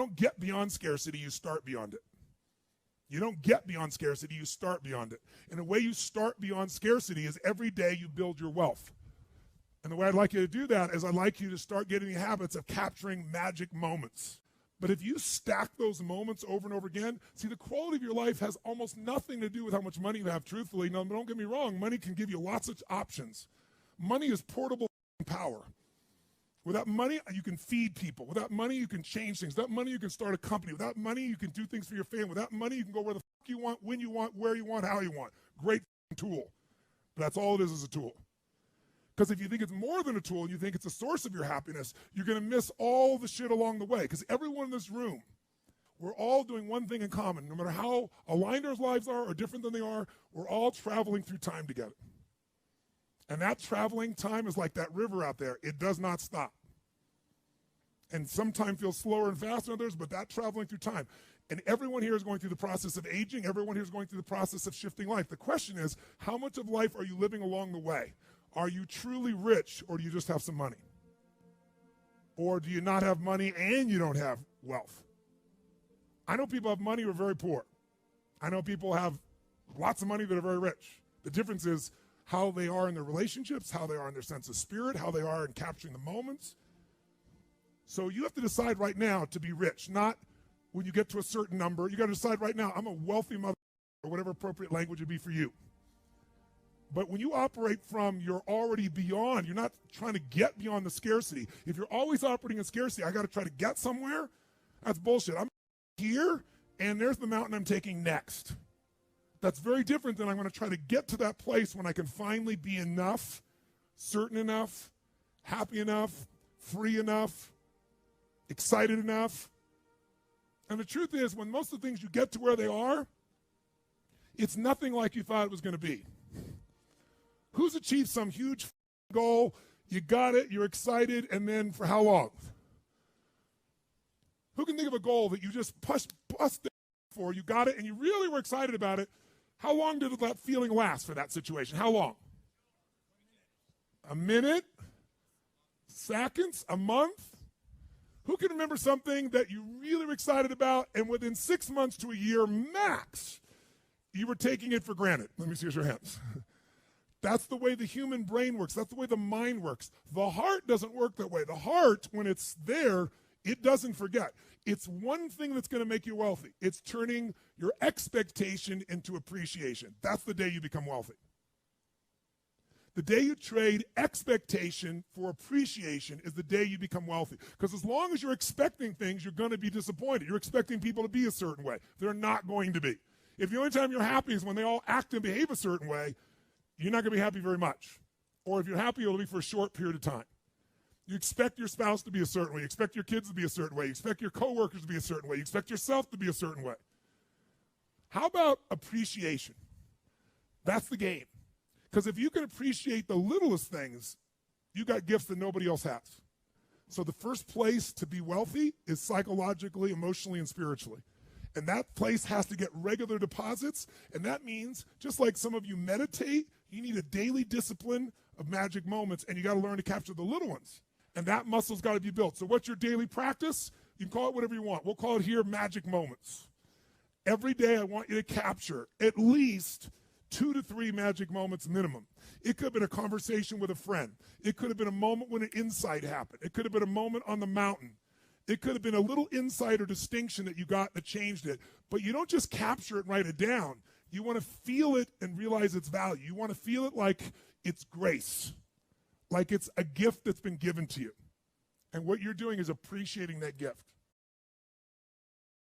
don't get beyond scarcity, you start beyond it. You don't get beyond scarcity, you start beyond it. And the way you start beyond scarcity is every day you build your wealth. And the way I'd like you to do that is I'd like you to start getting the habits of capturing magic moments. But if you stack those moments over and over again, see, the quality of your life has almost nothing to do with how much money you have, truthfully. No, don't get me wrong. Money can give you lots of options. Money is portable power. Without money, you can feed people. Without money, you can change things. Without money, you can start a company. Without money, you can do things for your family. Without money, you can go where the fuck you want, when you want, where you want, how you want. Great tool. But that's all it is a tool. Because if you think it's more than a tool and you think it's a source of your happiness, you're going to miss all the shit along the way. Because everyone in this room, we're all doing one thing in common. No matter how aligned our lives are or different than they are, we're all traveling through time together. And that traveling time is like that river out there. It does not stop. And sometimes feels slower and faster than others, but that traveling through time. And everyone here is going through the process of aging. Everyone here is going through the process of shifting life. The question is, how much of life are you living along the way? Are you truly rich, or do you just have some money? Or do you not have money and you don't have wealth? I know people have money who are very poor. I know people have lots of money that are very rich. The difference is how they are in their relationships, how they are in their sense of spirit, how they are in capturing the moments. So you have to decide right now to be rich, not when you get to a certain number. You got to decide right now, I'm a wealthy mother, or whatever appropriate language would be for you. But when you operate from you're already beyond, you're not trying to get beyond the scarcity. If you're always operating in scarcity, I got to try to get somewhere, that's bullshit. I'm here, and there's the mountain I'm taking next. That's very different than I'm going to try to get to that place when I can finally be enough, certain enough, happy enough, free enough, excited enough. And the truth is, when most of the things you get to where they are, it's nothing like you thought it was going to be. Who's achieved some huge goal, you got it, you're excited, and then for how long? Who can think of a goal that you just busted for, you got it, and you really were excited about it? How long did that feeling last for that situation? How long? A minute? Seconds? A month? Who can remember something that you really were excited about, and within 6 months to a year max, you were taking it for granted? Let me see your hands. That's the way the human brain works. That's the way the mind works. The heart doesn't work that way. The heart, when it's there, it doesn't forget. It's one thing that's going to make you wealthy. It's turning your expectation into appreciation. That's the day you become wealthy. The day you trade expectation for appreciation is the day you become wealthy. Because as long as you're expecting things, you're going to be disappointed. You're expecting people to be a certain way. They're not going to be. If the only time you're happy is when they all act and behave a certain way, you're not going to be happy very much. Or if you're happy, it'll be for a short period of time. You expect your spouse to be a certain way. You expect your kids to be a certain way. You expect your coworkers to be a certain way. You expect yourself to be a certain way. How about appreciation? That's the game. Because if you can appreciate the littlest things, you got gifts that nobody else has. So the first place to be wealthy is psychologically, emotionally, and spiritually. And that place has to get regular deposits. And that means, just like some of you meditate, you need a daily discipline of magic moments, and you got to learn to capture the little ones. And that muscle's got to be built. So what's your daily practice? You can call it whatever you want. We'll call it here magic moments. Every day I want you to capture at least 2 to 3 magic moments minimum. It could have been a conversation with a friend. It could have been a moment when an insight happened. It could have been a moment on the mountain. It could have been a little insight or distinction that you got that changed it. But you don't just capture it and write it down. You want to feel it and realize its value. You want to feel it like it's grace, like it's a gift that's been given to you. And what you're doing is appreciating that gift.